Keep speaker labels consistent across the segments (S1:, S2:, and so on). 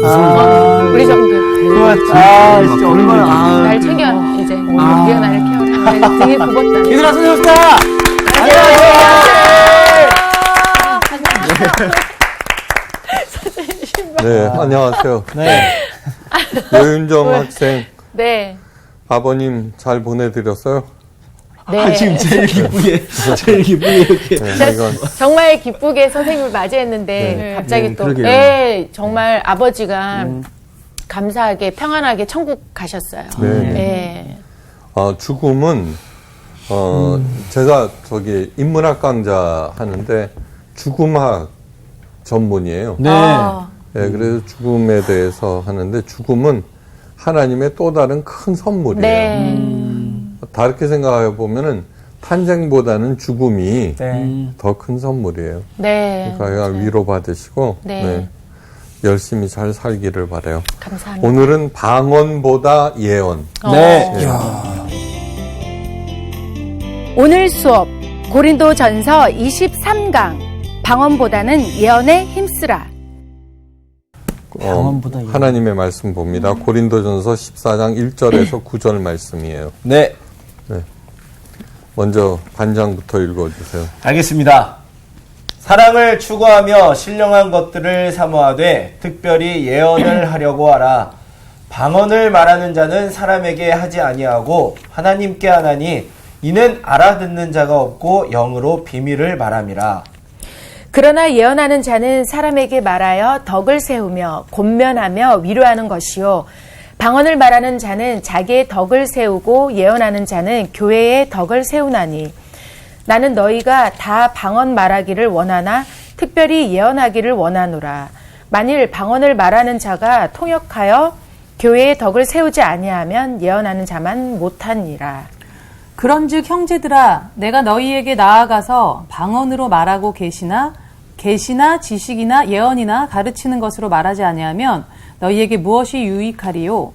S1: 우리 정규.
S2: 진짜 얼마나.
S1: 날 챙겨, 이제. 네가 나를 케어해. 등에 굽었다.
S2: 이슬아 선생님입니다.
S3: 네, 안녕하세요.
S2: 네.
S3: 여윤정 학생.
S1: 네.
S3: 아버님 잘 보내드렸어요?
S1: 네.
S2: 지금 제일 기쁘게 이렇게.
S3: 네, 이건
S1: 정말 기쁘게 선생님을 맞이했는데, 갑자기 또,
S2: 그러게요.
S1: 네, 정말 아버지가 감사하게, 평안하게 천국 가셨어요.
S3: 네.
S1: 네.
S3: 죽음은 제가 인문학 강좌 하는데 죽음학 전문이에요.
S2: 네.
S3: 네, 그래서 죽음에 대해서 하는데 죽음은 하나님의 또 다른 큰 선물이에요.
S1: 네.
S3: 다르게 생각해 보면은 탄생보다는 죽음이
S2: 네.
S3: 더 큰 선물이에요.
S1: 네.
S3: 그러니까 위로 받으시고
S1: 네.
S3: 열심히 잘 살기를 바라요.
S1: 감사합니다.
S3: 오늘은 방언보다 예언.
S2: 네.
S4: 오늘 수업 고린도전서 23강 방언보다는 예언에 힘쓰라.
S2: 방언보다 예언.
S3: 하나님의 말씀 봅니다. 고린도전서 14장 1절에서 9절 말씀이에요.
S2: 네.
S3: 먼저 반장부터 읽어주세요.
S2: 알겠습니다. 사랑을 추구하며 신령한 것들을 사모하되 특별히 예언을 하려고 하라. 방언을 말하는 자는 사람에게 하지 아니하고 하나님께 하나니 이는 알아듣는 자가 없고 영으로 비밀을 말함이라.
S4: 그러나 예언하는 자는 사람에게 말하여 덕을 세우며 권면하며 위로하는 것이요 방언을 말하는 자는 자기의 덕을 세우고 예언하는 자는 교회의 덕을 세우나니 나는 너희가 다 방언 말하기를 원하나 특별히 예언하기를 원하노라. 만일 방언을 말하는 자가 통역하여 교회의 덕을 세우지 아니하면 예언하는 자만 못하니라.
S5: 그런즉 형제들아 내가 너희에게 나아가서 방언으로 말하고 계시나 지식이나 예언이나 가르치는 것으로 말하지 아니하면 너희에게 무엇이 유익하리요?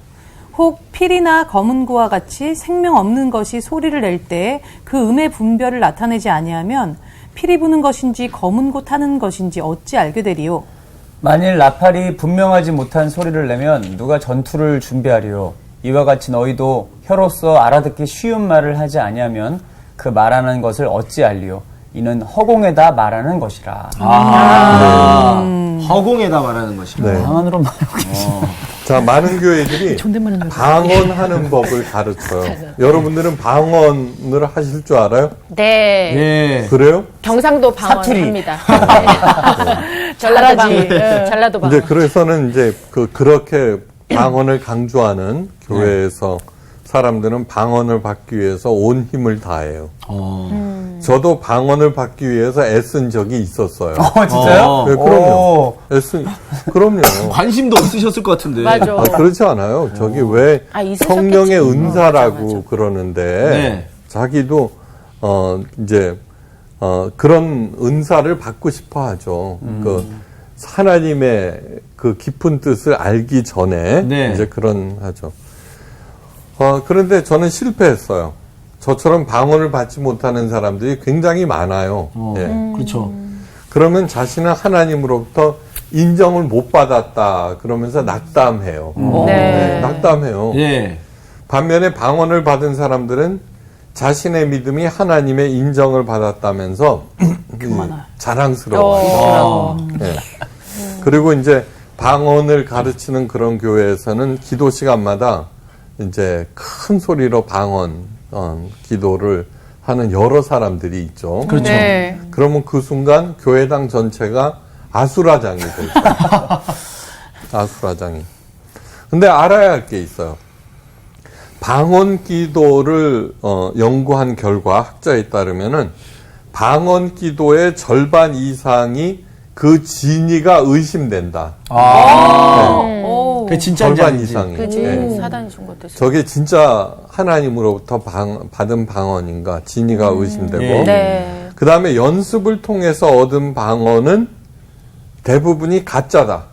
S5: 혹 필이나 검은고와 같이 생명 없는 것이 소리를 낼 때 그 음의 분별을 나타내지 아니하면 필이 부는 것인지 검은고 타는 것인지 어찌 알게 되리요?
S6: 만일 나팔이 분명하지 못한 소리를 내면 누가 전투를 준비하리요? 이와 같이 너희도 혀로서 알아듣기 쉬운 말을 하지 아니하면 그 말하는 것을 어찌 알리요? 이는 허공에다 말하는 것이라.
S2: 허공에다 말하는 것이라.
S3: 네.
S6: 방언으로 말하고 계시네.
S3: 자, 많은 교회들이 방언하는 법을 가르쳐요. 여러분들은 방언을 하실 줄 알아요?
S1: 네.
S2: 예.
S3: 그래요?
S1: 경상도 방언
S2: 사투리.
S1: 합니다. 네. 전라도 방언. 전라도 방언.
S3: 이제 그래서는 이제 그렇게 방언을 강조하는 교회에서 사람들은 방언을 받기 위해서 온 힘을 다해요. 저도 방언을 받기 위해서 애쓴 적이 있었어요.
S6: 진짜요?
S3: 네, 그럼요. 그럼요.
S2: 관심도 없으셨을 것 같은데.
S1: 맞아.
S3: 그렇지 않아요. 저기 왜
S1: 있으셨겠지.
S3: 성령의 은사라고
S1: 맞아.
S3: 그러는데
S2: 네.
S3: 자기도 그런 은사를 받고 싶어 하죠. 그 하나님의 그 깊은 뜻을 알기 전에
S2: 네.
S3: 이제 그런 하죠. 그런데 저는 실패했어요. 저처럼 방언을 받지 못하는 사람들이 굉장히 많아요. 예.
S2: 그렇죠.
S3: 그러면 자신은 하나님으로부터 인정을 못 받았다 그러면서 낙담해요.
S1: 네.
S3: 낙담해요.
S2: 예.
S3: 반면에 방언을 받은 사람들은 자신의 믿음이 하나님의 인정을 받았다면서 자랑스러워요. 네. 그리고 이제 방언을 가르치는 그런 교회에서는 기도 시간마다 이제 큰 소리로 방언 기도를 하는 여러 사람들이 있죠.
S2: 그렇죠.
S1: 네.
S3: 그러면 그 순간 교회당 전체가 아수라장이 되죠. 아수라장이. 근데 알아야 할 게 있어요. 방언 기도를 연구한 결과 학자에 따르면은 방언 기도의 절반 이상이 그 진위가 의심된다.
S2: 그게 진짜인지
S3: 절반
S2: 아닌지.
S3: 이상이.
S1: 그지.
S3: 네.
S1: 사단이 준 것도 있어.
S3: 저게 진짜 하나님으로부터 받은 방언인가 진위가 의심되고
S2: 예.
S1: 네.
S3: 그 다음에 연습을 통해서 얻은 방언은 대부분이 가짜다.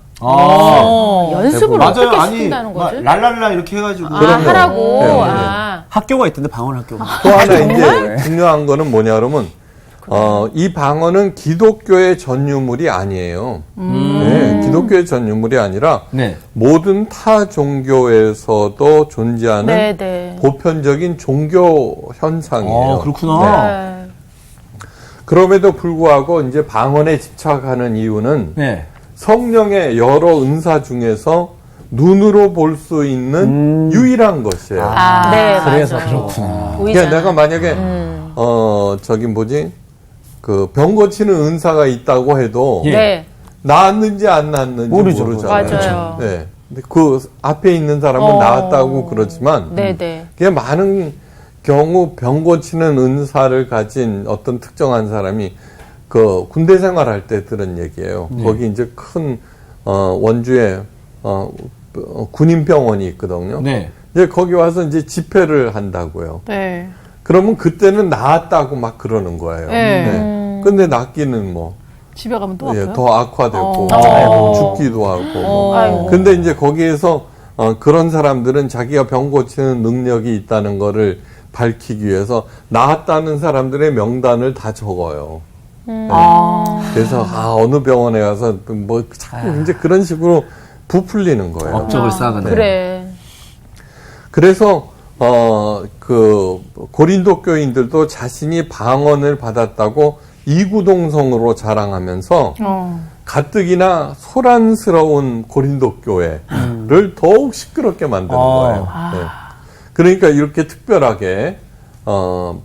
S1: 연습을
S2: 맞아요.
S1: 어떻게
S2: 아니,
S1: 시킨다는 거지?
S2: 랄랄라 이렇게 해가지고.
S3: 그럼요.
S1: 하라고.
S3: 네, 네.
S2: 학교가 있던데, 방언 학교가.
S3: 또 하나 이제 중요한 거는 뭐냐 그러면 이 방언은 기독교의 전유물이 아니에요. 네, 기독교의 전 유물이 아니라
S2: 네.
S3: 모든 타 종교에서도 존재하는
S4: 네, 네.
S3: 보편적인 종교 현상이에요.
S2: 그렇구나.
S4: 네.
S3: 그럼에도 불구하고 이제 방언에 집착하는 이유는
S2: 네.
S3: 성령의 여러 은사 중에서 눈으로 볼 수 있는 유일한 것이에요.
S4: 네,
S2: 그래서
S4: 맞아요.
S2: 그렇구나.
S3: 그러니까 내가 만약에 저기 뭐지 그 병 고치는 은사가 있다고 해도
S2: 예.
S4: 네,
S3: 나았는지 안 나았는지
S2: 모르죠.
S3: 모르잖아요.
S4: 맞아요.
S3: 네. 근데 그 앞에 있는 사람은 나았다고 그러지만
S4: 네, 네.
S3: 그냥 많은 경우 병 고치는 은사를 가진 어떤 특정한 사람이 그 군대 생활할 때 들은 얘기예요. 거기 이제 큰 원주에 군인병원이 있거든요.
S2: 네.
S3: 이제 거기 와서 이제 집회를 한다고요.
S5: 네.
S3: 그러면 그때는 나았다고 막 그러는 거예요.
S5: 네.
S3: 근데 낫기는 뭐
S5: 집에 가면 또 아파요?
S3: 더 악화되고 죽기도 하고.
S4: 아이고.
S3: 근데 이제 거기에서 그런 사람들은 자기가 병 고치는 능력이 있다는 거를 밝히기 위해서 나았다는 사람들의 명단을 다 적어요. 네. 그래서 어느 병원에 가서 뭐 자꾸 이제 그런 식으로 부풀리는 거예요.
S2: 업적을 쌓아가는.
S4: 그래.
S3: 그래서 그 고린도 교인들도 자신이 방언을 받았다고 이구동성으로 자랑하면서 가뜩이나 소란스러운 고린도 교회를 더욱 시끄럽게 만드는 거예요. 네. 그러니까 이렇게 특별하게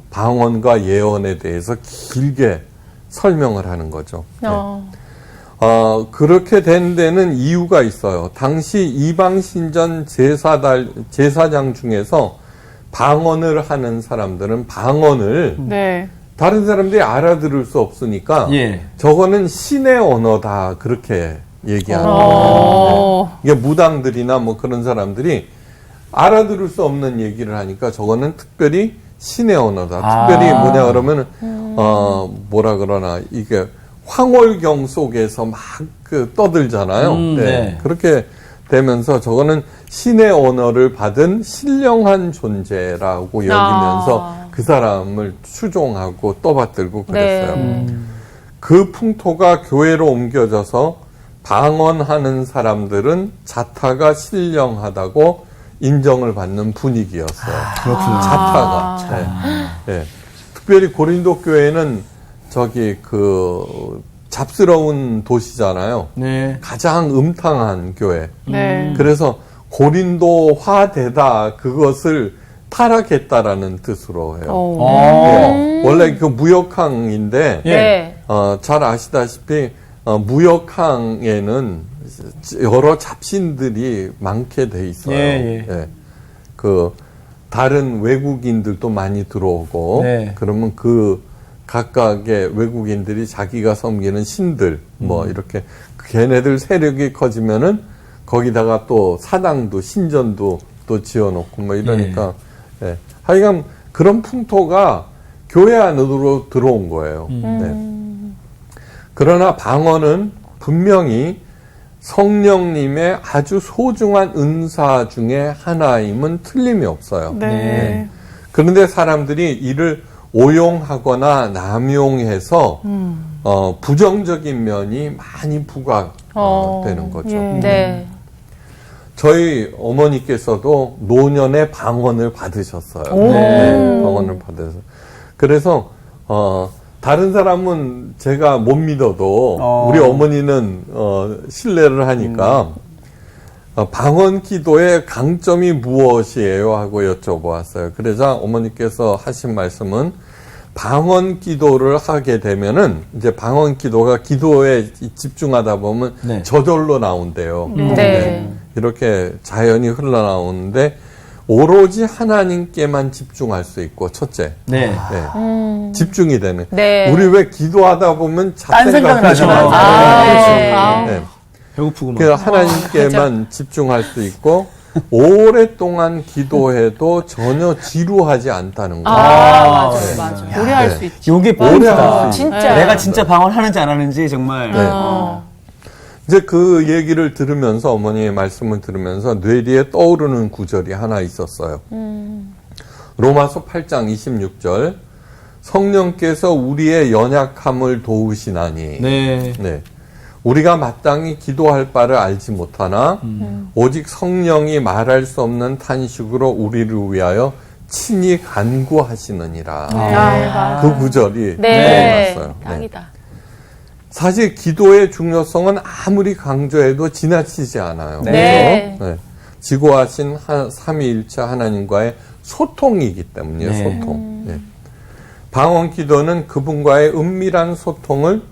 S3: 방언과 예언에 대해서 길게 설명을 하는 거죠. 네. 그렇게 된 데는 이유가 있어요. 당시 이방신전 제사장 중에서 방언을 하는 사람들은 방언을
S5: 네.
S3: 다른 사람들이 알아들을 수 없으니까
S2: 예.
S3: 저거는 신의 언어다 그렇게 얘기하는 거예요. 네. 이게 무당들이나 뭐 그런 사람들이 알아들을 수 없는 얘기를 하니까 저거는 특별히 신의 언어다. 특별히 뭐냐 그러면 뭐라 그러나 이게 황홀경 속에서 막 그 떠들잖아요. 네.
S2: 네.
S3: 그렇게 되면서 저거는 신의 언어를 받은 신령한 존재라고 여기면서 그 사람을 추종하고 떠받들고 그랬어요.
S4: 네.
S3: 그 풍토가 교회로 옮겨져서 방언하는 사람들은 자타가 신령하다고 인정을 받는 분위기였어요.
S2: 그렇구나.
S3: 자타가. 네. 특별히 고린도 교회는 저기 그 잡스러운 도시잖아요.
S2: 네.
S3: 가장 음탕한 교회.
S5: 네.
S3: 그래서 고린도화되다 그것을 타락했다라는 뜻으로 해요. 네. 원래 그 무역항인데
S4: 네.
S3: 잘 아시다시피 무역항에는 여러 잡신들이 많게 돼 있어요.
S2: 예, 예.
S3: 예. 그 다른 외국인들도 많이 들어오고
S2: 네.
S3: 그러면 그 각각의 외국인들이 자기가 섬기는 신들 뭐 이렇게 걔네들 세력이 커지면은 거기다가 또 사당도 신전도 또 지어놓고 뭐 이러니까 예. 하여간 그런 풍토가 교회 안으로 들어온 거예요. 네. 그러나 방언은 분명히 성령님의 아주 소중한 은사 중에 하나임은 틀림이 없어요.
S5: 네.
S3: 그런데 사람들이 이를 오용하거나 남용해서 부정적인 면이 많이 부각되는 거죠.
S5: 예.
S4: 네.
S3: 저희 어머니께서도 노년에 방언을 받으셨어요. 방언을 받아서. 그래서 다른 사람은 제가 못 믿어도 우리 어머니는 신뢰를 하니까 방언 기도의 강점이 무엇이에요? 하고 여쭤보았어요. 그러자 어머니께서 하신 말씀은 방언 기도를 하게 되면은 이제 방언 기도가 기도에 집중하다 보면
S2: 네.
S3: 저절로 나온대요.
S4: 네.
S3: 이렇게 자연히 흘러나오는데 오로지 하나님께만 집중할 수 있고 첫째.
S2: 네.
S3: 네. 집중이 되는.
S4: 네.
S3: 우리 왜 기도하다 보면
S2: 딴 생각을 하잖아요.
S3: 네.
S2: 배고프고 막.
S3: 그래서 하나님께만 집중할 수 있고 오랫동안 기도해도 전혀 지루하지 않다는 거예요.
S5: 맞아요. 맞아요. 오래 할 수 있지.
S2: 요게
S3: 오래 할
S2: 포인트다.
S3: 수 있어요.
S4: 진짜.
S2: 내가 진짜 방언하는지 안 하는지 정말.
S3: 이제 그 얘기를 들으면서 어머니의 말씀을 들으면서 뇌리에 떠오르는 구절이 하나 있었어요. 로마서 8장 26절 성령께서 우리의 연약함을 도우시나니
S2: 네.
S3: 네. 우리가 마땅히 기도할 바를 알지 못하나 오직 성령이 말할 수 없는 탄식으로 우리를 위하여 친히 간구하시느니라. 그 구절이
S4: 네.
S3: 맞았어요. 네.
S4: 땅이다.
S3: 사실 기도의 중요성은 아무리 강조해도 지나치지 않아요.
S4: 네.
S3: 그렇죠? 네. 지고하신 삼위일체 하나님과의 소통이기 때문이에요.
S2: 네.
S3: 소통. 네. 방언 기도는 그분과의 은밀한 소통을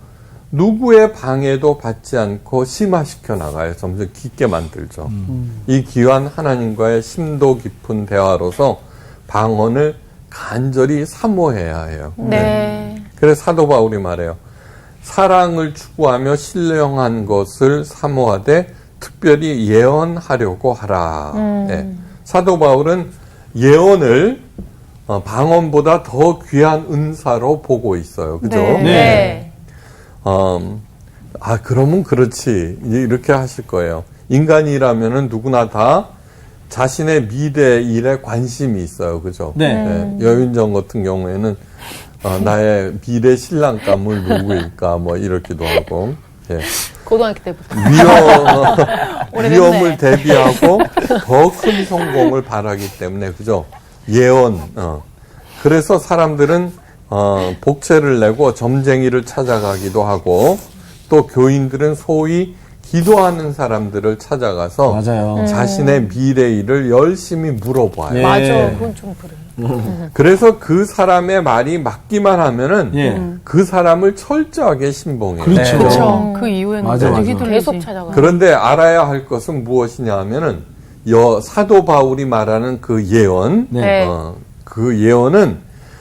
S3: 누구의 방해도 받지 않고 심화시켜 나가요. 점점 깊게 만들죠. 이 귀한 하나님과의 심도 깊은 대화로서 방언을 간절히 사모해야 해요.
S4: 네.
S3: 그래서 사도 바울이 말해요. 사랑을 추구하며 신령한 것을 사모하되 특별히 예언하려고 하라. 예. 사도 바울은 예언을 방언보다 더 귀한 은사로 보고 있어요. 그죠?
S4: 네. 네.
S3: 그러면 그렇지. 이렇게 하실 거예요. 인간이라면은 누구나 다 자신의 미래 일에 관심이 있어요. 그죠?
S2: 네.
S3: 여윤정 같은 경우에는 나의 미래 신랑감을 누구일까 뭐 이렇기도 하고. 예.
S4: 고등학교 때부터.
S3: 위험을 대비하고 더 큰 성공을 바라기 때문에 그죠? 예언. 그래서 사람들은 복채를 내고 점쟁이를 찾아가기도 하고 또 교인들은 소위 기도하는 사람들을 찾아가서
S2: 맞아요.
S3: 자신의 미래 일을 열심히 물어봐요.
S2: 예.
S4: 맞아. 그건 좀 그래.
S3: 그래서 그 사람의 말이 맞기만 하면은
S2: 예.
S3: 그 사람을 철저하게 신봉해요.
S2: 그렇죠.
S5: 그렇죠. 그 이후에는
S2: 맞아, 맞아.
S5: 휘둘리지.
S4: 계속 찾아가.
S3: 그런데 알아야 할 것은 무엇이냐 하면은 사도 바울이 말하는 그 예언,
S4: 네.
S3: 그 예언은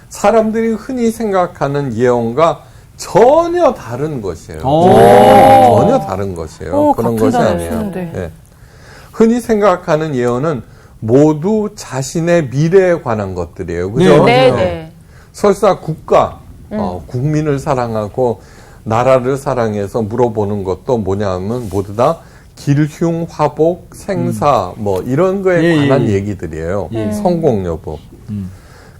S3: 사람들이 흔히 생각하는 예언과 전혀 다른 것이에요. 전혀 다른 것이에요. 그런 것이 아니에요. 예. 흔히 생각하는 예언은 모두 자신의 미래에 관한 것들이에요. 그죠?
S4: 네, 네.
S3: 설사 국가, 국민을 사랑하고 나라를 사랑해서 물어보는 것도 뭐냐 하면 모두 다 길흉, 화복, 생사 뭐 이런 거에 관한 얘기들이에요. 성공 여부.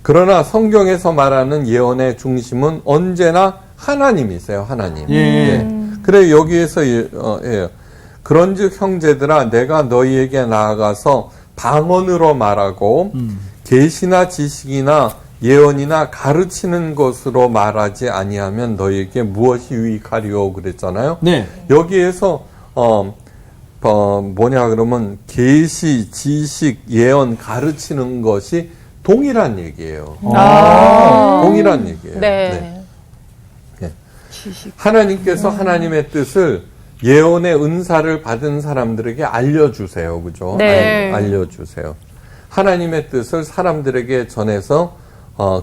S3: 그러나 성경에서 말하는 예언의 중심은 언제나 하나님이세요. 하나님. 예. 그래 여기에서 그런즉 형제들아 내가 너희에게 나아가서 방언으로 말하고 계시나 지식이나 예언이나 가르치는 것으로 말하지 아니하면 너희에게 무엇이 유익하리요 그랬잖아요.
S2: 네.
S3: 여기에서 뭐냐 그러면 계시, 지식, 예언 가르치는 것이 동일한 얘기예요. 동일한 얘기예요.
S4: 네.
S3: 네. 하나님께서 하나님의 뜻을 예언의 은사를 받은 사람들에게 알려주세요. 그죠?
S4: 네.
S3: 알려주세요. 하나님의 뜻을 사람들에게 전해서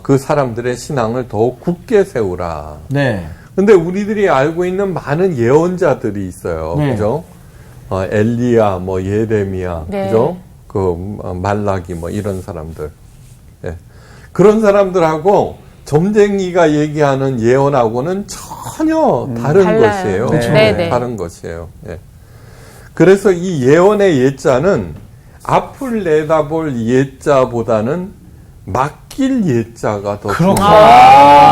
S3: 그 사람들의 신앙을 더욱 굳게 세우라.
S2: 네.
S3: 근데 우리들이 알고 있는 많은 예언자들이 있어요.
S2: 네.
S3: 그죠? 엘리야, 뭐 예레미야,
S4: 네.
S3: 그죠? 말라기, 뭐 이런 사람들. 예. 그런 사람들하고 점쟁이가 얘기하는 예언하고는 전혀 다른
S4: 달라요.
S3: 것이에요.
S4: 그렇죠.
S3: 네,
S4: 네.
S3: 다른 것이에요. 예. 그래서 이 예언의 예자는 앞을 내다볼 예자보다는 맡길 예자가 더 중요해요.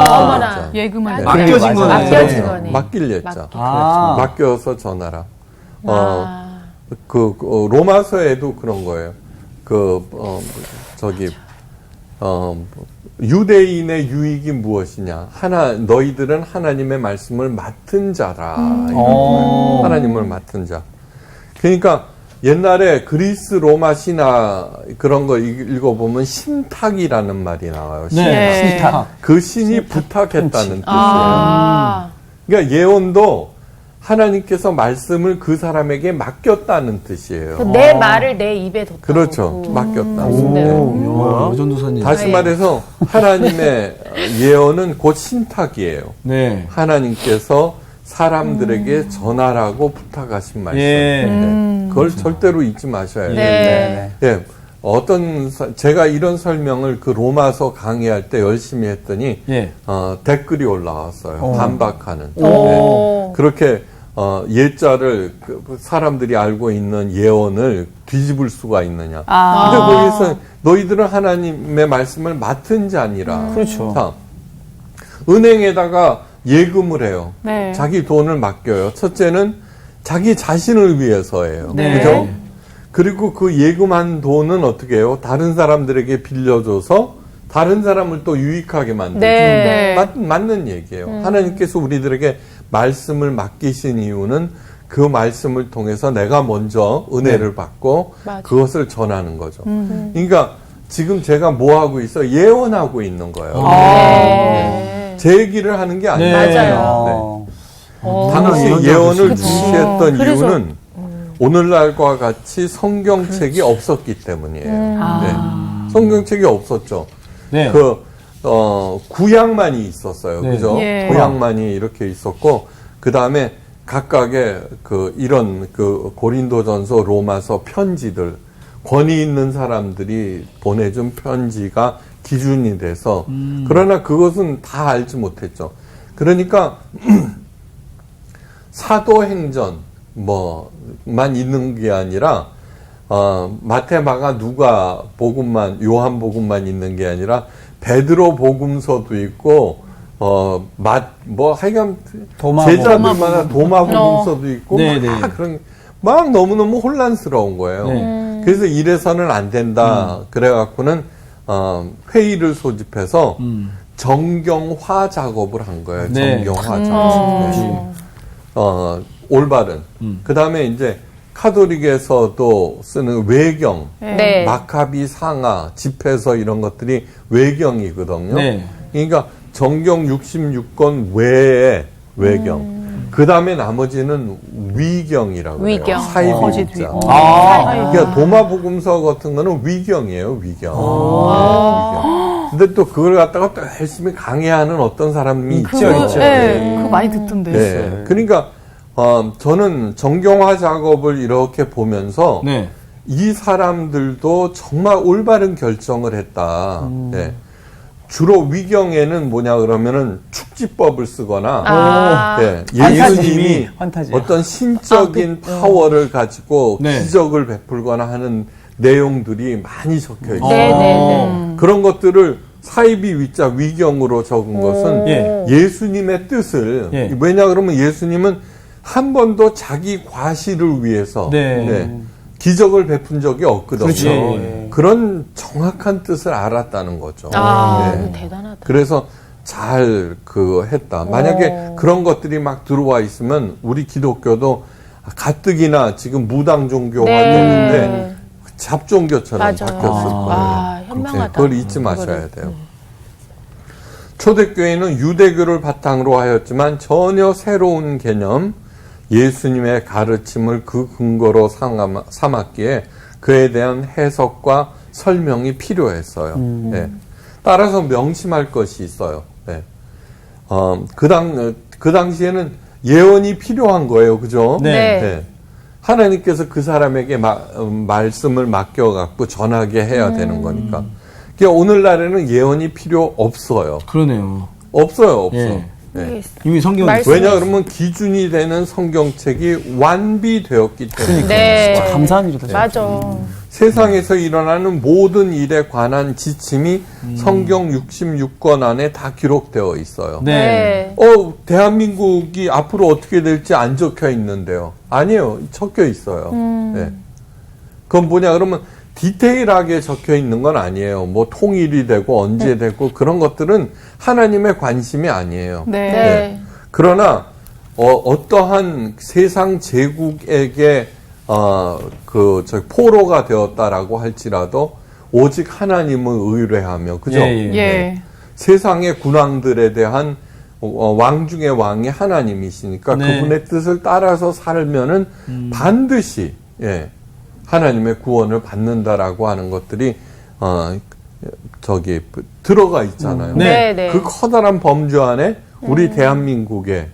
S4: 어머나.
S5: 예금을
S2: 맡겨진 거네.
S4: 맡겨진 거네.
S3: 맡길 예자.
S2: 아.
S3: 맡겨서 전하라. 로마서에도 그런 거예요. 유대인의 유익이 무엇이냐? 너희들은 하나님의 말씀을 맡은 자라. 이런 거예요. 하나님을 맡은 자. 그러니까 옛날에 그리스 로마 신화 그런 거 읽어보면 신탁이라는 말이 나와요.
S2: 네. 신탁.
S3: 그 신이 부탁했다는 뜻이에요. 그러니까 예언도 하나님께서 말씀을 그 사람에게 맡겼다는 뜻이에요.
S4: 내 말을 내 입에 뒀다.
S3: 그렇죠. 맡겼다.
S2: 오, 전도사님.
S3: 다시 말해서 하나님의 예언은 곧 신탁이에요.
S2: 네.
S3: 하나님께서 사람들에게 전하라고 부탁하신 말씀.
S2: 예.
S3: 그걸 절대로 잊지 마셔야 돼요.
S4: 네.
S3: 예. 제가 이런 설명을 그 로마서 강의할 때 열심히 했더니,
S2: 예.
S3: 댓글이 올라왔어요. 반박하는.
S4: 오.
S3: 네. 그렇게, 예자를 사람들이 알고 있는 예언을 뒤집을 수가 있느냐. 근데 거기서 너희들은 하나님의 말씀을 맡은 자니라.
S2: 그렇죠.
S3: 자, 은행에다가 예금을 해요.
S5: 네.
S3: 자기 돈을 맡겨요. 첫째는 자기 자신을 위해서예요.
S5: 네.
S3: 그죠? 그리고 그 예금한 돈은 어떻게 해요? 다른 사람들에게 빌려줘서 다른 사람을 또 유익하게 만들죠.
S4: 네.
S3: 맞는 얘기예요. 하나님께서 우리들에게 말씀을 맡기신 이유는 그 말씀을 통해서 내가 먼저 은혜를 받고
S4: 맞아.
S3: 그것을 전하는 거죠. 그러니까 지금 제가 뭐 하고 있어? 예언하고 있는 거예요.
S4: 네.
S3: 제 얘기를 하는 게 아니에요.
S4: 맞아요.
S3: 당시 예언을
S4: 그치.
S3: 중시했던
S4: 그래서-
S3: 이유는 오늘날과 같이 성경책이 없었기 때문이에요. 네. 성경책이 없었죠.
S2: 네.
S3: 구약만이 있었어요.
S2: 네.
S3: 그죠?
S5: 예.
S3: 구약만이 이렇게 있었고, 그 다음에 각각의 이런 고린도전서, 로마서 편지들, 권위 있는 사람들이 보내준 편지가 기준이 돼서, 그러나 그것은 다 알지 못했죠. 그러니까, 사도행전, 만 있는 게 아니라, 마태, 마가, 누가 복음만, 요한 복음만 있는 게 아니라, 베드로 복음서도 있고, 하여간,
S6: 도마복음.
S3: 제자들마다 도마 복음서도 있고,
S2: 네, 네.
S3: 막 너무너무 혼란스러운 거예요.
S2: 네.
S3: 그래서 이래서는 안 된다. 그래갖고는, 회의를 소집해서, 정경화 작업을 한 거예요.
S2: 네.
S3: 정경화 작업. 네. 올바른. 그 다음에 이제 카톨릭에서도 쓰는 외경,
S4: 네.
S3: 마카비 상하, 집회서 이런 것들이 외경이거든요.
S2: 네.
S3: 그러니까 정경 66권 외에 외경. 그 다음에 나머지는 위경이라고 해요.
S4: 위경.
S3: 사이비
S5: 거짓
S3: 위자.
S5: 위경.
S3: 그러니까 도마복음서 같은 거는 위경이에요. 위경. 네, 위경. 근데 또 그걸 갖다가 또 열심히 강해하는 어떤 사람이 있죠.
S5: 네. 그거 많이 듣던데.
S3: 네. 그러니까 저는 정경화 작업을 이렇게 보면서
S2: 네.
S3: 이 사람들도 정말 올바른 결정을 했다. 네. 주로 위경에는 뭐냐 그러면은 축지법을 쓰거나 네. 예수님이
S6: 환타지.
S3: 어떤 신적인 파워를 가지고
S2: 네.
S3: 기적을 베풀거나 하는 내용들이 많이 적혀 있어요.
S4: 네.
S3: 그런 것들을 사이비 위자 위경으로 적은 것은
S2: 예.
S3: 예수님의 뜻을
S2: 예.
S3: 왜냐 그러면 예수님은 한 번도 자기 과시를 위해서
S2: 네.
S3: 기적을 베푼 적이 없거든요.
S2: 그렇죠. 예.
S3: 그런 정확한 뜻을 알았다는 거죠. 네.
S4: 대단하다.
S3: 그래서 잘 했다. 만약에 그런 것들이 막 들어와 있으면 우리 기독교도 가뜩이나 지금 무당 종교가 됐는데 잡종교처럼
S4: 맞아요.
S3: 바뀌었을 거예요.
S4: 와, 현명하다.
S3: 그걸 잊지 마셔야 돼요. 초대교회는 유대교를 바탕으로 하였지만 전혀 새로운 개념, 예수님의 가르침을 그 근거로 삼았기에 그에 대한 해석과 설명이 필요했어요. 네. 따라서 명심할 것이 있어요. 네. 그 당시에는 예언이 필요한 거예요. 그죠?
S2: 네.
S3: 하나님께서 그 사람에게 말씀을 맡겨갖고 전하게 해야 되는 거니까. 그러니까 오늘날에는 예언이 필요 없어요.
S2: 그러네요.
S3: 없어요.
S2: 예.
S3: 네.
S2: 이미 성경
S4: 말씀-
S3: 왜냐 그러면 기준이 되는 성경책이 완비되었기 때문에
S4: 네.
S6: 감사한 일이다.
S4: 맞아.
S3: 세상에서 일어나는 모든 일에 관한 지침이 성경 66권 안에 다 기록되어 있어요.
S2: 네.
S3: 대한민국이 앞으로 어떻게 될지 안 적혀 있는데요. 아니에요. 적혀 있어요. 네. 그건 뭐냐 그러면 디테일하게 적혀 있는 건 아니에요. 뭐 통일이 되고 언제 되고 그런 것들은 하나님의 관심이 아니에요.
S5: 네.
S4: 네.
S3: 그러나 어떠한 세상 제국에게 포로가 되었다라고 할지라도 오직 하나님을 의뢰하며 그죠?
S2: 예, 예.
S5: 예.
S3: 세상의 군왕들에 대한 왕 중의 왕이 하나님이시니까
S2: 네.
S3: 그분의 뜻을 따라서 살면은 반드시 하나님의 구원을 받는다라고 하는 것들이 들어가 있잖아요.
S2: 네.
S4: 네.
S3: 그 커다란 범주 안에 우리 대한민국의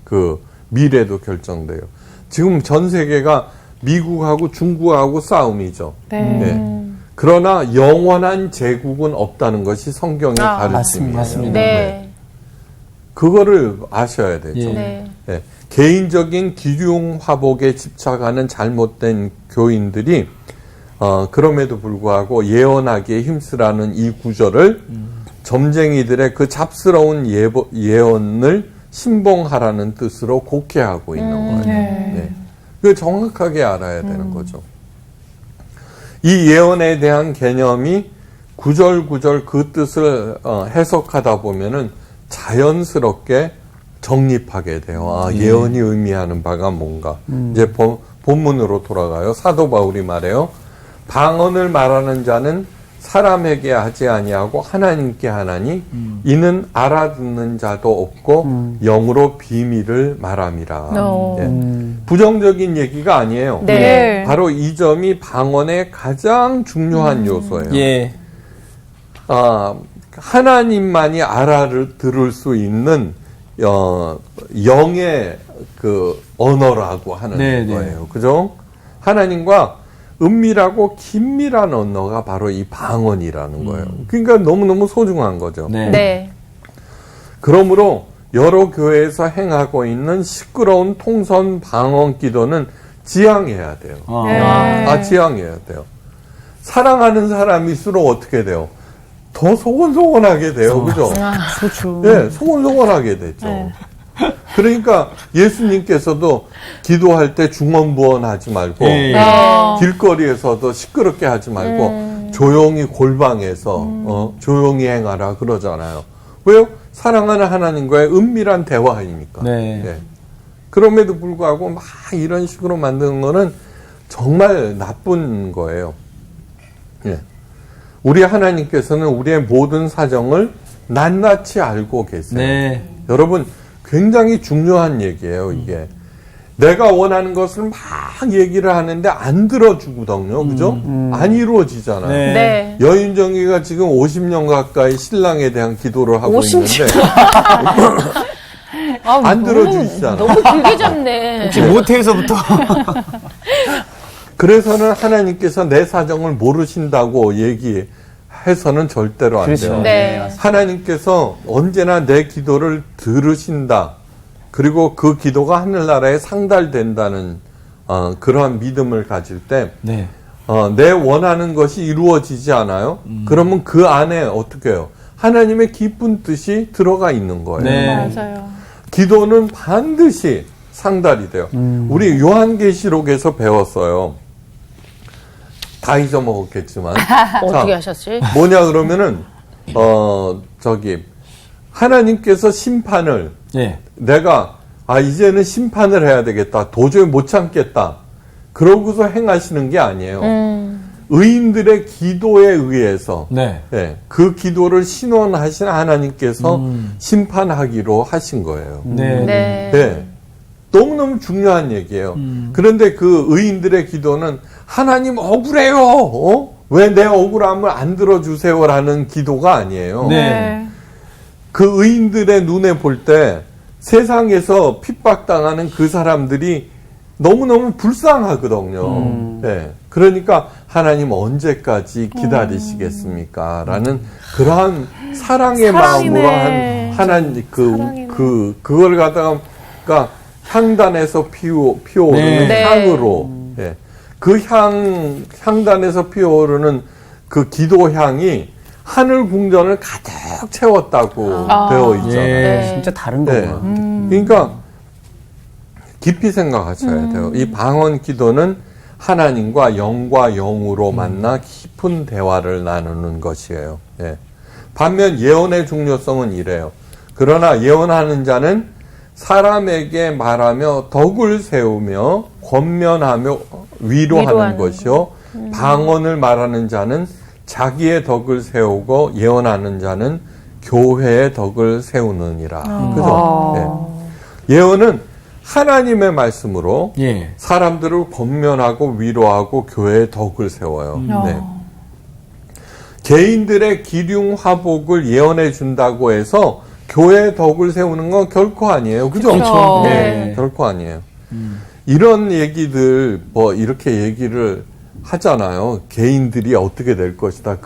S3: 그 미래도 결정돼요. 지금 전 세계가 미국하고 중국하고 싸움이죠.
S5: 네.
S3: 그러나 영원한 제국은 없다는 것이 성경의 가르침이에요.
S6: 맞습니다.
S4: 네.
S3: 그거를 아셔야 되죠.
S2: 예.
S4: 네.
S3: 네. 개인적인 기륭 화복에 집착하는 잘못된 교인들이 그럼에도 불구하고 예언하기에 힘쓰라는 이 구절을 점쟁이들의 그 잡스러운 예언을 신봉하라는 뜻으로 곡해하고 있는 거예요. 네. 그걸 정확하게 알아야 되는 거죠. 이 예언에 대한 개념이 구절구절 그 뜻을 해석하다 보면은 자연스럽게 정립하게 돼요. 예언이 의미하는 바가 뭔가. 이제 본문으로 돌아가요. 사도 바울이 말해요. 방언을 말하는 자는 사람에게 하지 아니하고 하나님께 하나니 이는 알아듣는 자도 없고 영으로 비밀을 말함이라. 부정적인 얘기가 아니에요.
S4: 네.
S3: 바로 이 점이 방언의 가장 중요한 요소예요.
S2: 예.
S3: 하나님만이 알아들을 수 있는 영의 그 언어라고 하는
S2: 네,
S3: 거예요. 그죠? 하나님과 은밀하고 긴밀한 언어가 바로 이 방언이라는 거예요. 그러니까 너무너무 소중한 거죠.
S2: 네.
S4: 네.
S3: 그러므로 여러 교회에서 행하고 있는 시끄러운 통선 방언 기도는 지양해야 돼요. 지양해야 돼요. 사랑하는 사람일수록 어떻게 돼요? 더 소곤소곤하게 돼요. 그죠?
S1: 그렇죠.
S3: 네, 소곤소곤하게 되죠. 그러니까 예수님께서도 기도할 때 중언부언하지 말고 길거리에서도 시끄럽게 하지 말고 조용히 골방에서 조용히 행하라 그러잖아요. 왜요? 사랑하는 하나님과의 은밀한 대화이니까.
S2: 네.
S3: 그럼에도 불구하고 막 이런 식으로 만드는 거는 정말 나쁜 거예요. 예. 우리 하나님께서는 우리의 모든 사정을 낱낱이 알고 계세요.
S2: 네.
S3: 여러분, 굉장히 중요한 얘기예요, 이게. 내가 원하는 것을 막 얘기를 하는데 안 들어주거든요, 그죠? 안 이루어지잖아요.
S2: 네.
S4: 네.
S3: 여인정이가 지금 50년 가까이 신랑에 대한 기도를 하고
S4: 50
S3: 있는데 안 들어주시잖아요.
S4: 너무 길게 잡네.
S2: 혹시 모태에서부터
S3: 그래서는 하나님께서 내 사정을 모르신다고 얘기해서는 절대로 안
S2: 그렇죠.
S3: 돼요.
S4: 네.
S3: 하나님께서 언제나 내 기도를 들으신다. 그리고 그 기도가 하늘나라에 상달된다는 그러한 믿음을 가질 때
S2: 네.
S3: 내 원하는 것이 이루어지지 않아요? 그러면 그 안에 어떻게 해요? 하나님의 깊은 뜻이 들어가 있는 거예요.
S2: 네.
S5: 맞아요.
S3: 기도는 반드시 상달이 돼요. 우리 요한계시록에서 배웠어요. 다 잊어먹었겠지만.
S4: 어떻게
S3: 자,
S4: 하셨지?
S3: 뭐냐 그러면은 하나님께서 심판을
S2: 예.
S3: 내가 이제는 심판을 해야 되겠다. 도저히 못 참겠다. 그러고서 행하시는 게 아니에요. 의인들의 기도에 의해서
S2: 네.
S3: 그 기도를 신원하신 하나님께서 심판하기로 하신 거예요.
S2: 네.
S4: 네.
S3: 네. 너무너무 중요한 얘기예요. 그런데 그 의인들의 기도는 하나님 억울해요. 왜 내 억울함을 안 들어주세요라는 기도가 아니에요.
S2: 네.
S3: 그 의인들의 눈에 볼 때 세상에서 핍박당하는 그 사람들이 너무너무 불쌍하거든요. 네. 그러니까 하나님 언제까지 기다리시겠습니까? 라는 그러한 사랑의 마음으로 한 하나님 그걸 갖다가 그러니까 향단에서 피어오르는
S2: 네.
S3: 향으로 그 향단에서 피어오르는 그 기도 향이 하늘 궁전을 가득 채웠다고 되어 있잖아요.
S2: 예.
S6: 진짜 다른
S3: 네.
S6: 거구나.
S3: 그러니까 깊이 생각하셔야 돼요. 이 방언 기도는 하나님과 영과 영으로 만나 깊은 대화를 나누는 것이에요. 예. 반면 예언의 중요성은 이래요. 그러나 예언하는 자는 사람에게 말하며 덕을 세우며 권면하며 위로하는 것이요. 방언을 말하는 자는 자기의 덕을 세우고 예언하는 자는 교회의 덕을 세우느니라. 그죠? 예. 예언은 하나님의 말씀으로
S2: 예.
S3: 사람들을 권면하고 위로하고 교회의 덕을 세워요. 네. 개인들의 기륭 화복을 예언해 준다고 해서 교회의 덕을 세우는 건 결코 아니에요. 그죠?
S5: 그렇죠.
S3: 네. 결코 아니에요. 이런 얘기들 이렇게 얘기를 하잖아요. 개인들이 어떻게 될 것이다.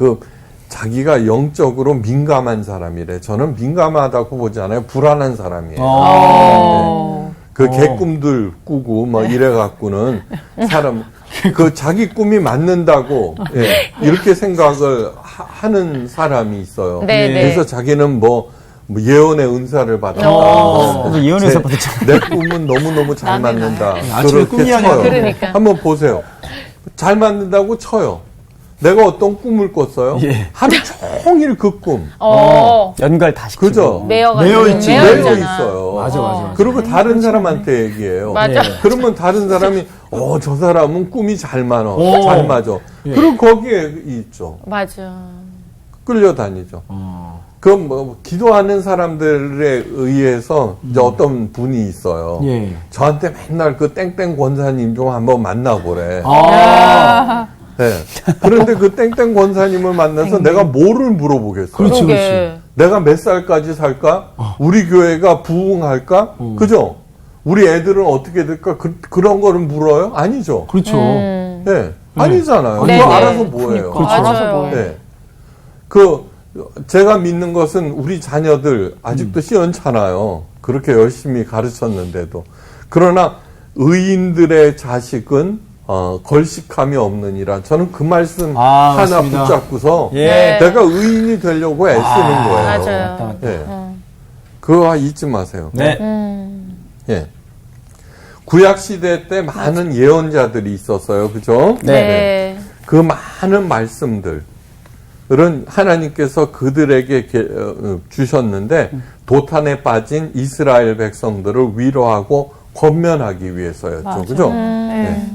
S3: 자기가 영적으로 민감한 사람이래. 저는 민감하다고 보지 않아요. 불안한 사람이에요. 그 개꿈들 꾸고 이래 갖고는 사람 자기 꿈이 맞는다고 이렇게 생각을 하는 사람이 있어요.
S4: 네, 네.
S3: 그래서 자기는 뭐 예언의 은사를 받았다.
S6: 그래서 예언에서 받았잖아요.
S3: 내 꿈은 너무너무 잘 맞는다.
S2: 아침에 꿈이
S3: 그렇게
S2: 아니라
S3: 쳐요.
S4: 그러니까.
S3: 한번 보세요. 잘 맞는다고 쳐요. 내가 어떤 꿈을 꿨어요?
S2: 예.
S3: 하루 종일 그 꿈.
S6: 연결 다 시키고.
S3: 그죠?
S4: 매어가지고.
S2: 매어 있지.
S3: 매여
S4: 매어있잖아.
S3: 있어요.
S2: 맞아.
S3: 그리고 다른 사람한테 얘기해요.
S4: 맞아.
S3: 그러면 다른 사람이 저 사람은 꿈이 잘 맞아.
S2: 오.
S3: 잘 맞아. 그리고 거기에 있죠.
S4: 맞아.
S3: 끌려다니죠. 그럼 뭐 기도하는 사람들에 의해서 이제 어떤 분이 있어요.
S2: 예.
S3: 저한테 맨날 그 땡땡 권사님 좀 한번 만나보래. 네. 그런데 그 땡땡 권사님을 만나서 내가 뭐를 물어보겠어요?
S2: 그렇지,
S4: 그러게.
S2: 그렇지.
S3: 내가 몇 살까지 살까? 우리 교회가 부흥할까? 그죠? 우리 애들은 어떻게 될까? 그런 거를 물어요? 아니죠.
S2: 그렇죠.
S3: 네. 아니잖아요.
S4: 네,
S3: 그거
S4: 네.
S3: 알아서 뭐예요?
S2: 그렇죠.
S4: 맞아요.
S3: 네. 제가 믿는 것은 우리 자녀들 아직도 시원찮아요. 그렇게 열심히 가르쳤는데도. 그러나 의인들의 자식은 걸식함이 없느니라. 저는 그 말씀 하나
S2: 맞습니다.
S3: 붙잡고서
S2: 예.
S3: 내가 의인이 되려고 애쓰는 거예요.
S4: 맞아요.
S3: 예. 그거 잊지 마세요.
S2: 네.
S3: 예. 구약 시대 때 많은 예언자들이 있었어요. 그죠?
S4: 네.
S3: 그 많은 말씀들은 하나님께서 그들에게 주셨는데 도탄에 빠진 이스라엘 백성들을 위로하고 권면하기 위해서였죠. 그죠? 네.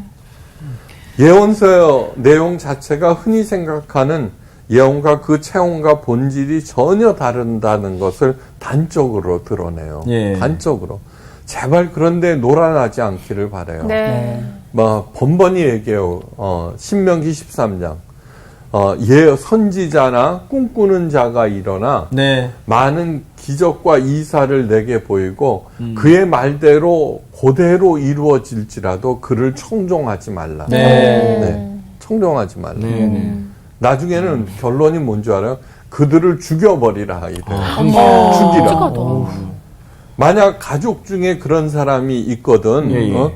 S3: 예언서의 내용 자체가 흔히 생각하는 예언과 그 체험과 본질이 전혀 다른다는 것을 단적으로 드러내요.
S2: 예.
S3: 단적으로. 제발 그런데 놀아나지 않기를 바라요.
S4: 네.
S3: 번번이 얘기해요. 신명기 13장. 선지자나 꿈꾸는 자가 일어나
S2: 네.
S3: 많은 기적과 이사를 내게 보이고 그의 말대로 그대로 이루어질지라도 그를 청종하지 말라.
S2: 네.
S3: 청종하지 말라.
S2: 네.
S3: 나중에는 결론이 뭔지 알아요? 그들을 죽여버리라 이래. 죽이라. 만약 가족 중에 그런 사람이 있거든.
S2: 예.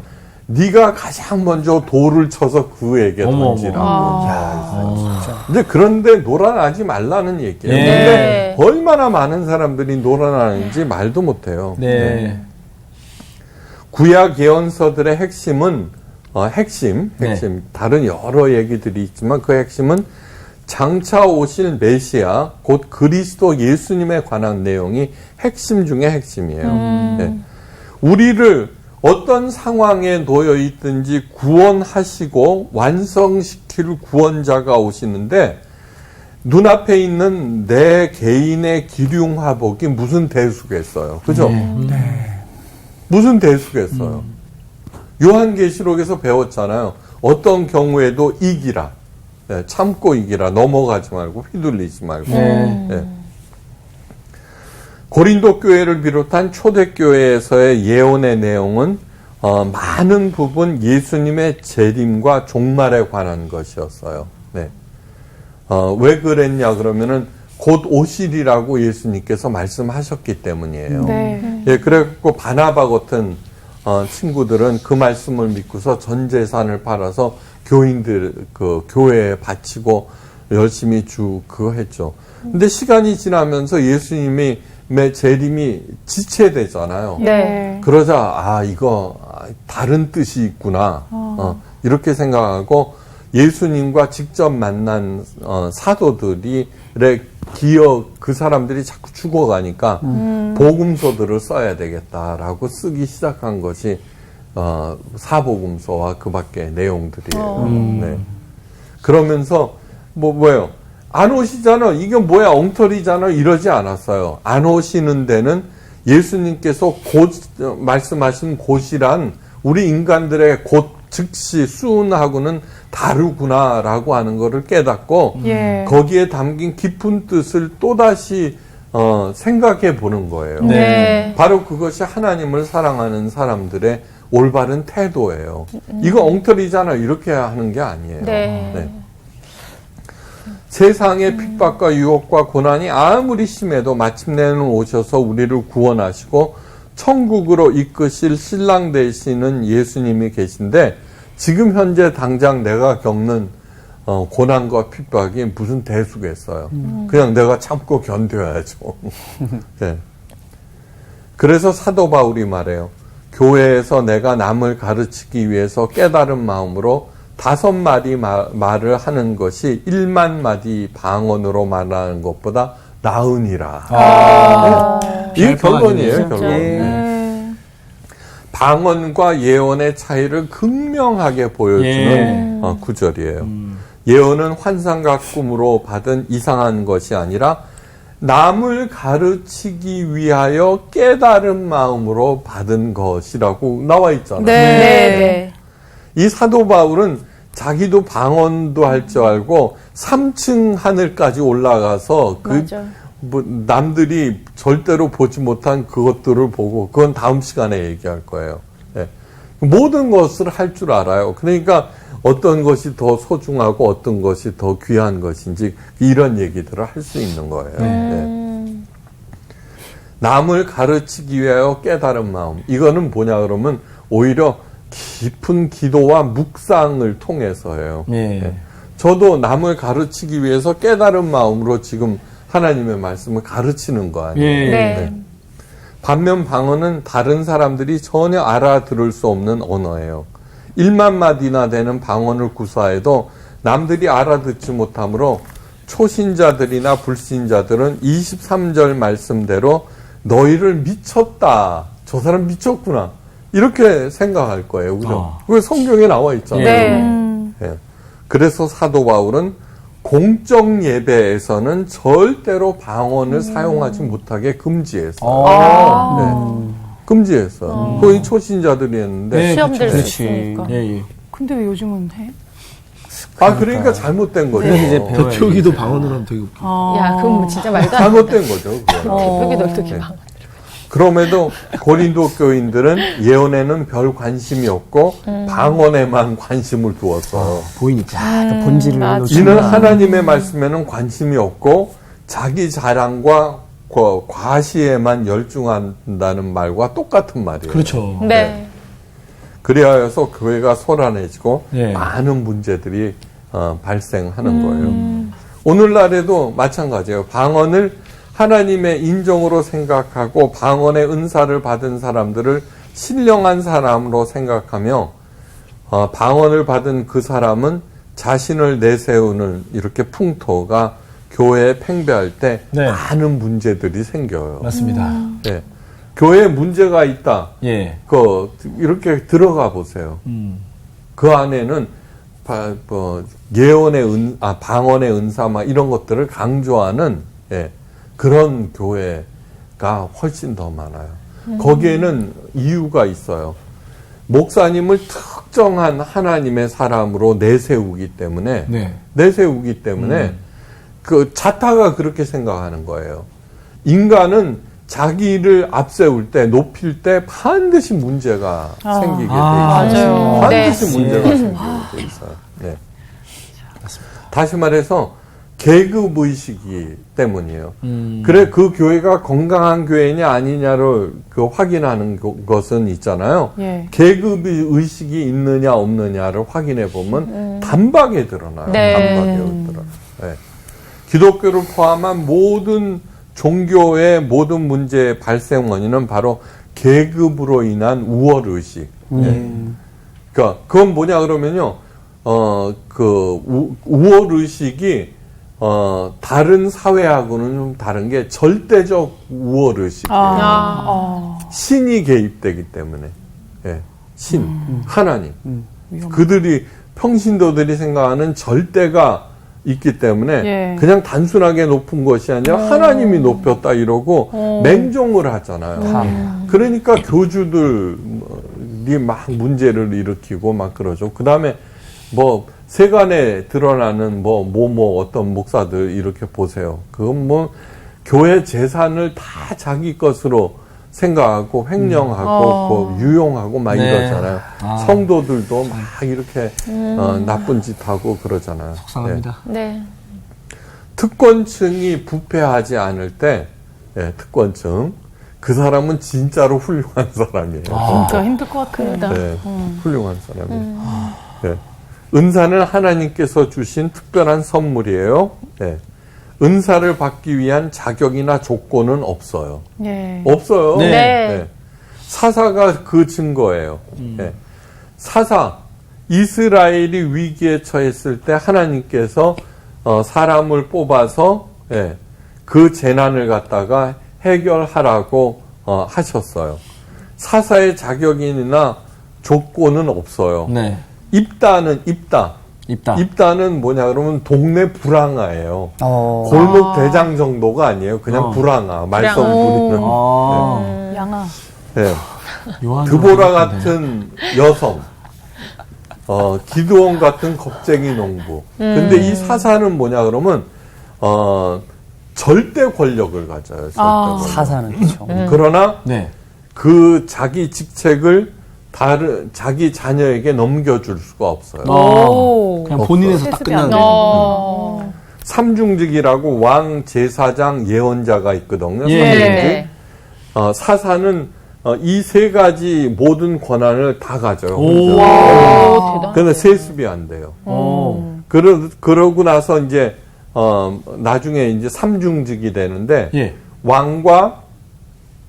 S3: 네가 가장 먼저 돌을 쳐서 그에게 던지라. 근데 그런데 놀아나지 말라는 얘기예요.
S2: 네.
S3: 근데 얼마나 많은 사람들이 놀아나는지 말도 못해요.
S2: 네.
S3: 구약 예언서들의 핵심은 핵심
S2: 네.
S3: 다른 여러 얘기들이 있지만 그 핵심은 장차 오실 메시아 곧 그리스도 예수님에 관한 내용이 핵심 중에 핵심이에요. 네. 우리를 어떤 상황에 놓여 있든지 구원하시고 완성시킬 구원자가 오시는데 눈앞에 있는 내 개인의 기륭화복이 무슨 대수겠어요. 그죠? 무슨 대수겠어요. 요한계시록에서 배웠잖아요. 어떤 경우에도 이기라. 네, 참고 이기라. 넘어가지 말고 휘둘리지 말고. 네. 고린도 교회를 비롯한 초대교회에서의 예언의 내용은 많은 부분 예수님의 재림과 종말에 관한 것이었어요. 네. 왜 그랬냐 그러면은 곧 오시리라고 예수님께서 말씀하셨기 때문이에요.
S4: 네.
S3: 예, 그래갖고 바나바 같은 친구들은 그 말씀을 믿고서 전 재산을 팔아서 교인들 그 교회에 바치고 열심히 그거 했죠. 근데 시간이 지나면서 예수님의 재림이 지체되잖아요.
S4: 네.
S3: 그러자 이거 다른 뜻이 있구나 이렇게 생각하고 예수님과 직접 만난 사도들이 그 사람들이 자꾸 죽어가니까 복음서들을 써야 되겠다라고 쓰기 시작한 것이 사복음서와 그 밖의 내용들이에요. 네. 그러면서 뭐예요? 안 오시잖아. 이게 뭐야? 엉터리잖아. 이러지 않았어요. 안 오시는 데는 예수님께서 말씀하신 곧이란 우리 인간들의 곧 즉시 수은하고는 다르구나라고 하는 것을 깨닫고 거기에 담긴 깊은 뜻을 또다시 생각해 보는 거예요.
S4: 네.
S3: 바로 그것이 하나님을 사랑하는 사람들의 올바른 태도예요. 이거 엉터리잖아. 이렇게 하는 게 아니에요.
S4: 네.
S3: 세상의 핍박과 유혹과 고난이 아무리 심해도 마침내는 오셔서 우리를 구원하시고 천국으로 이끄실 신랑 되시는 예수님이 계신데 지금 현재 당장 내가 겪는 고난과 핍박이 무슨 대수겠어요. 그냥 내가 참고 견뎌야죠. 네. 그래서 사도 바울이 말해요. 교회에서 내가 남을 가르치기 위해서 깨달은 마음으로 5마디 말을 하는 것이 1만 마디 방언으로 말하는 것보다 나으니라. 네. 이게 결론이에요, 결론. 네. 방언과 예언의 차이를 극명하게 보여주는 구절이에요. 예언은 환상과 꿈으로 받은 이상한 것이 아니라 남을 가르치기 위하여 깨달은 마음으로 받은 것이라고 나와 있잖아요.
S4: 네.
S3: 이 사도 바울은 자기도 방언도 할 줄 알고 3층 하늘까지 올라가서 남들이 절대로 보지 못한 그것들을 보고, 그건 다음 시간에 얘기할 거예요. 네. 모든 것을 할 줄 알아요. 그러니까 어떤 것이 더 소중하고 어떤 것이 더 귀한 것인지 이런 얘기들을 할 수 있는 거예요. 네. 남을 가르치기 위하여 깨달은 마음. 이거는 뭐냐 그러면 오히려 깊은 기도와 묵상을 통해서예요. 네. 저도 남을 가르치기 위해서 깨달은 마음으로 지금 하나님의 말씀을 가르치는 거 아니에요. 네. 반면 방언은 다른 사람들이 전혀 알아들을 수 없는 언어예요. 1만 마디나 되는 방언을 구사해도 남들이 알아듣지 못하므로 초신자들이나 불신자들은 23절 말씀대로 너희를 미쳤다. 저 사람 미쳤구나. 이렇게 생각할 거예요. 그죠? 그게 성경에 나와 있잖아요. 네. 그래서 사도 바울은 공적 예배에서는 절대로 방언을 사용하지 못하게 금지했어요. 네. 금지했어요. 거의 초신자들이 했는데.
S4: 시험들 있으니까.
S5: 근데 왜 요즘은 해?
S3: 그러니까 잘못된 거죠.
S2: 대표기도 방언으로 하면 되게 웃겨.
S4: 야, 그럼 진짜 말도 안 돼.
S3: 잘못된 거죠.
S4: 대표기도 어떻게 방
S3: 그럼에도 고린도 교인들은 예언에는 별 관심이 없고 방언에만 관심을 두었어요.
S2: 보이니까. 본질을
S3: 이는 하나님의 말씀에는 관심이 없고 자기 자랑과 과시에만 열중한다는 말과 똑같은 말이에요.
S2: 그렇죠.
S4: 네.
S3: 그리하여서 교회가 소란해지고 많은 문제들이 발생하는 거예요. 오늘날에도 마찬가지예요. 방언을 하나님의 인정으로 생각하고 방언의 은사를 받은 사람들을 신령한 사람으로 생각하며 방언을 받은 그 사람은 자신을 내세우는 이렇게 풍토가 교회에 팽배할 때 많은 문제들이 생겨요.
S2: 맞습니다.
S3: 네. 교회에 문제가 있다. 이렇게 들어가 보세요. 그 안에는 방언의 은사 이런 것들을 강조하는 그런 교회가 훨씬 더 많아요. 거기에는 이유가 있어요. 목사님을 특정한 하나님의 사람으로 내세우기 때문에 그 자타가 그렇게 생각하는 거예요. 인간은 자기를 앞세울 때, 높일 때 반드시 문제가 생기게 돼 있어요. 반드시 문제가 생기게 돼 있어요. 네. 다시 말해서 계급 의식이 때문이에요. 그래 그 교회가 건강한 교회냐 아니냐를 확인하는 것은 있잖아요. 계급 의식이 있느냐 없느냐를 확인해 보면 단박에 드러나요. 단박에 드러나요. 네. 기독교를 포함한 모든 종교의 모든 문제의 발생 원인은 바로 계급으로 인한 우월 의식. 그러니까 그건 뭐냐 그러면요. 우월 의식이 다른 사회하고는 좀 다른 게 절대적 우월 의식이에요. 신이 개입되기 때문에. 하나님. 그들이 평신도들이 생각하는 절대가 있기 때문에 그냥 단순하게 높은 것이 아니라 하나님이 높였다 이러고 맹종을 하잖아요. 그러니까 교주들이 막 문제를 일으키고 막 그러죠. 그 다음에 세간에 드러나는 어떤 목사들 이렇게 보세요. 그건 교회 재산을 다 자기 것으로 생각하고 횡령하고 유용하고 막 이러잖아요. 성도들도 막 이렇게 나쁜 짓 하고 그러잖아요.
S2: 속상합니다.
S4: 네.
S3: 특권층이 부패하지 않을 때 특권층 그 사람은 진짜로 훌륭한 사람이에요.
S5: 진짜 힘들 것 같습니다.
S3: 훌륭한 사람이에요. 은사는 하나님께서 주신 특별한 선물이에요. 예. 은사를 받기 위한 자격이나 조건은 없어요.
S5: 예.
S3: 없어요.
S2: 네.
S3: 예. 사사가 그 증거예요. 예. 사사, 이스라엘이 위기에 처했을 때 하나님께서 사람을 뽑아서 예, 그 재난을 갖다가 해결하라고 하셨어요. 사사의 자격이나 조건은 없어요.
S2: 네.
S3: 입다는
S2: 입다.
S3: 입다는 뭐냐 그러면 동네 불황아예요.
S6: 어.
S3: 골목 대장 정도가 아니에요. 그냥 불황아, 말썽 부리는.
S2: 아.
S5: 양아.
S3: 네.
S2: 요한으로
S3: 드보라
S2: 생각하네.
S3: 같은 여성, 기드온 같은 겁쟁이 농부. 근데 이 사사는 뭐냐 그러면 절대 권력을 가져요. 절대 권력.
S6: 사사는 그렇죠.
S3: 그러나
S2: 네.
S3: 그 자기 직책을 자기 자녀에게 넘겨줄 수가 없어요.
S2: 그냥 본인에서 딱
S5: 세습이 안
S2: 끝나는.
S5: 돼요.
S3: 삼중직이라고 왕, 제사장, 예언자가 있거든요.
S2: 예.
S3: 삼중직.
S4: 네.
S3: 사사는 이 세 가지 모든 권한을 다 가져요.
S2: 오.
S3: 혼자. 근데 세습이 안 돼요. 그러고 나서 이제 나중에 이제 삼중직이 되는데
S2: 예.
S3: 왕과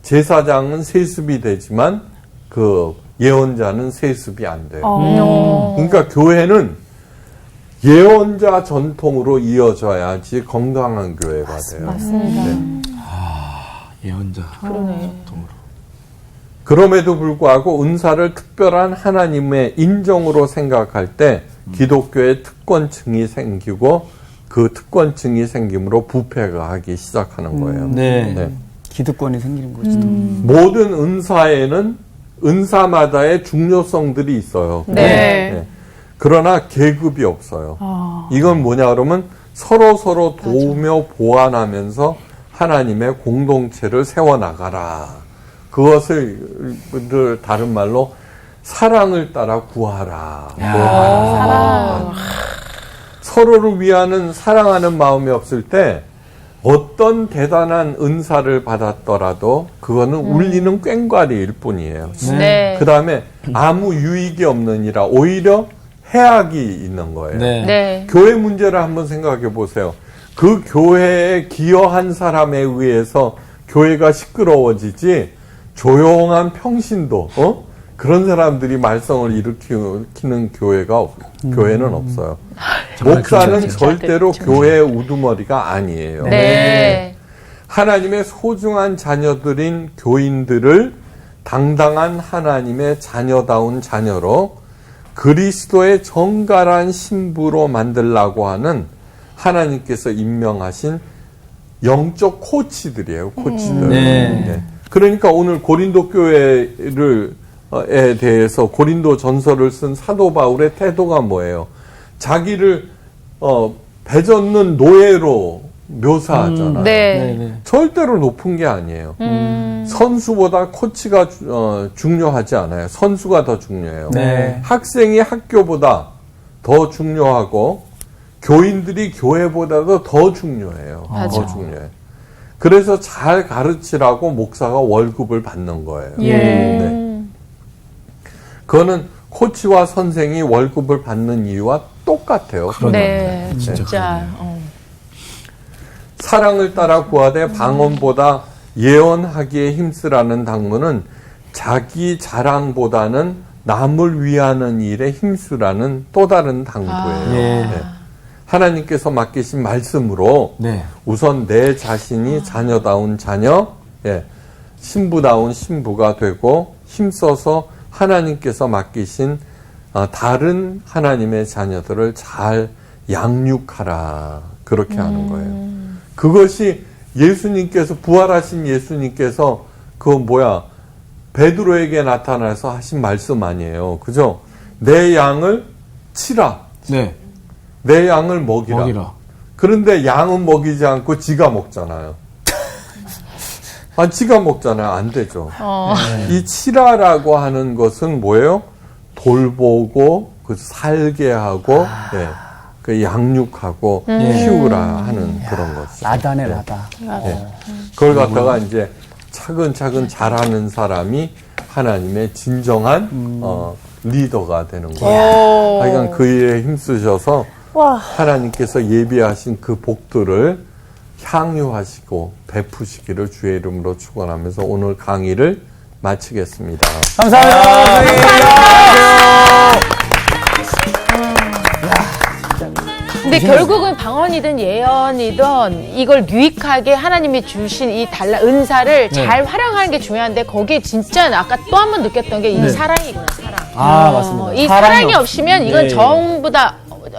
S3: 제사장은 세습이 되지만 그 예언자는 세습이 안 돼요. 그러니까 교회는 예언자 전통으로 이어져야지 건강한 교회가 돼요.
S5: 맞습니다.
S3: 네.
S2: 예언자.
S3: 그럼에도 불구하고 은사를 특별한 하나님의 인정으로 생각할 때 기독교의 특권층이 생기고 그 특권층이 생김으로 부패가 하기 시작하는 거예요.
S2: 네.
S3: 네.
S6: 기득권이 생기는 거죠.
S3: 모든 은사에는 은사마다의 중요성들이 있어요.
S4: 네.
S3: 그러나 계급이 없어요. 이건 뭐냐 그러면 서로 도우며 보완하면서 하나님의 공동체를 세워나가라. 그것을 다른 말로 사랑을 따라 구하라.
S4: 사랑.
S3: 서로를 위하는 사랑하는 마음이 없을 때 어떤 대단한 은사를 받았더라도 그거는 울리는 꽹과리일 뿐이에요.
S4: 네.
S3: 그 다음에 아무 유익이 없느니라 오히려 해악이 있는 거예요.
S2: 네.
S4: 네.
S3: 교회 문제를 한번 생각해 보세요. 그 교회에 기여한 사람에 의해서 교회가 시끄러워지지 조용한 평신도 그런 사람들이 말썽을 일으키는 교회는 없어요. 목사는
S2: 괜찮죠.
S3: 절대로 교회의 우두머리가 아니에요.
S4: 네.
S3: 하나님의 소중한 자녀들인 교인들을 당당한 하나님의 자녀다운 자녀로 그리스도의 정갈한 신부로 만들라고 하는 하나님께서 임명하신 영적 코치들이에요. 코치들.
S2: 네.
S3: 그러니까 오늘 고린도 교회를 에 대해서 고린도 전서를 쓴 사도 바울의 태도가 뭐예요? 자기를 배젓는 노예로 묘사하잖아요.
S4: 네.
S2: 네.
S3: 절대로 높은 게 아니에요. 선수보다 코치가 중요하지 않아요. 선수가 더 중요해요.
S6: 네.
S3: 학생이 학교보다 더 중요하고 교인들이 교회보다도 더 중요해요. 더 중요해요. 그래서 잘 가르치라고 목사가 월급을 받는 거예요. 네. 그거는 코치와 선생이 월급을 받는 이유와 똑같아요.
S4: 네.
S2: 진짜
S4: 진짜.
S3: 사랑을 따라 구하되 방언보다 예언하기에 힘쓰라는 당부는 자기 자랑보다는 남을 위하는 일에 힘쓰라는 또 다른 당부예요.
S2: 예.
S3: 네. 하나님께서 맡기신 말씀으로
S2: 네.
S3: 우선 내 자신이 자녀다운 자녀, 신부다운 신부가 되고 힘써서 하나님께서 맡기신 다른 하나님의 자녀들을 잘 양육하라. 그렇게 하는 거예요. 그것이 예수님께서 부활하신 예수님께서 베드로에게 나타나서 하신 말씀 아니에요. 그죠? 내 양을 치라.
S2: 네.
S3: 내 양을 먹이라. 그런데 양은 먹이지 않고 지가 먹잖아요. 지가 먹잖아요. 안 되죠. 이 치라라고 하는 것은 뭐예요? 돌보고, 살게 하고, 그 양육하고, 키우라 하는 그런 것이죠.
S6: 나다네, 나다.
S3: 그걸 갖다가 이제 차근차근 잘하는 사람이 하나님의 진정한 리더가 되는 거예요. 하여간 그 일에 힘쓰셔서 하나님께서 예비하신 그 복들을 향유하시고 베푸시기를 주의 이름으로 축원하면서 오늘 강의를 마치겠습니다.
S4: 근데 결국은 방언이든 예언이든 이걸 유익하게 하나님이 주신 이 은사를 잘 활용하는 게 중요한데 거기에 진짜 아까 또 한 번 느꼈던 게 이 사랑이구나, 사랑.
S2: 아, 맞습니다.
S4: 이 사랑이 없으면 이건 전부 다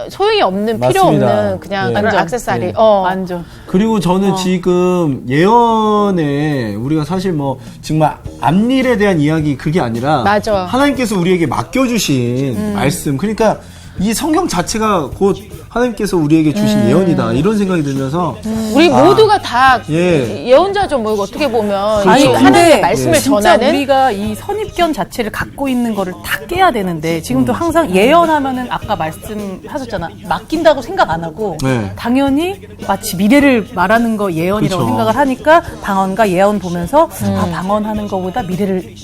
S4: 소용이 없는, 필요
S2: 맞습니다.
S4: 없는 그냥 그런
S5: 완전.
S4: 액세서리.
S5: 완전.
S2: 그리고 저는 지금 예언에 우리가 사실 뭐 정말 앞일에 대한 이야기 그게 아니라
S4: 맞아.
S2: 하나님께서 우리에게 맡겨주신 말씀, 그러니까 이 성경 자체가 곧 하나님께서 우리에게 주신 예언이다, 이런 생각이 들면서
S4: 우리 모두가 다
S2: 예.
S4: 예언자죠, 뭐 어떻게 보면
S5: 아니,
S4: 이
S5: 근데
S4: 하나님의 말씀을
S5: 진짜
S4: 전하는.
S5: 우리가 이 선입견 자체를 갖고 있는 거를 다 깨야 되는데 지금도 항상 예언하면은 아까 말씀하셨잖아. 맡긴다고 생각 안 하고
S2: 네.
S5: 당연히 마치 미래를 말하는 거 예언이라고
S2: 그쵸.
S5: 생각을 하니까 방언과 예언 보면서 방언하는 거보다 미래를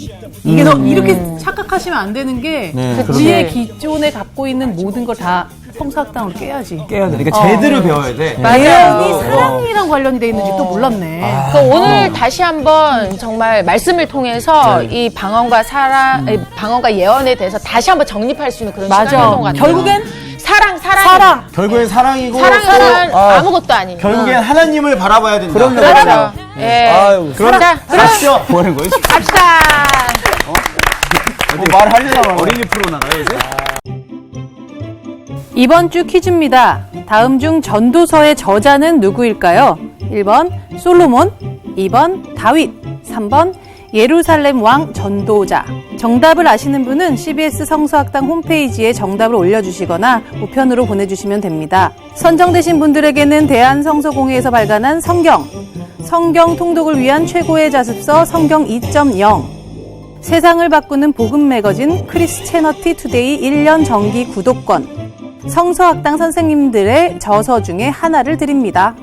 S5: 이게 너 이렇게 착각하시면 안 되는 게
S2: 네.
S5: 우리의 기존에 갖고 있는 모든 걸 다 성사학당으로 깨야지.
S6: 깨야 돼. 그러니까 제대로 배워야 돼.
S5: 예언이 사랑이랑 관련이 돼 있는지 또 몰랐네.
S4: 그러니까 오늘 다시 한번 정말 말씀을 통해서 이 방언과 방언과 예언에 대해서 다시 한번 정립할 수 있는 그런 시간이었던 것 같아요.
S5: 결국엔
S4: 사랑.
S2: 결국엔 사랑이고
S4: 사랑은 아무것도 아닌.
S2: 결국엔 하나님을 바라봐야 된다.
S6: 그럼요.
S4: 그렇죠. 예.
S6: 아유,
S2: 그럼
S4: 자,
S2: 가시죠.
S6: 뭐 하는 거예요?
S4: 갑시다.
S2: 말하려고
S6: 어린이 프로 나가요, 이제?
S5: 이번 주 퀴즈입니다. 다음 중 전도서의 저자는 누구일까요? 1번 솔로몬, 2번 다윗, 3번 예루살렘 왕 전도자. 정답을 아시는 분은 CBS 성서학당 홈페이지에 정답을 올려주시거나 우편으로 보내주시면 됩니다. 선정되신 분들에게는 대한성서공회에서 발간한 성경 통독을 위한 최고의 자습서 성경 2.0, 세상을 바꾸는 복음 매거진 크리스채너티 투데이 1년 정기 구독권, 성서학당 선생님들의 저서 중에 하나를 드립니다.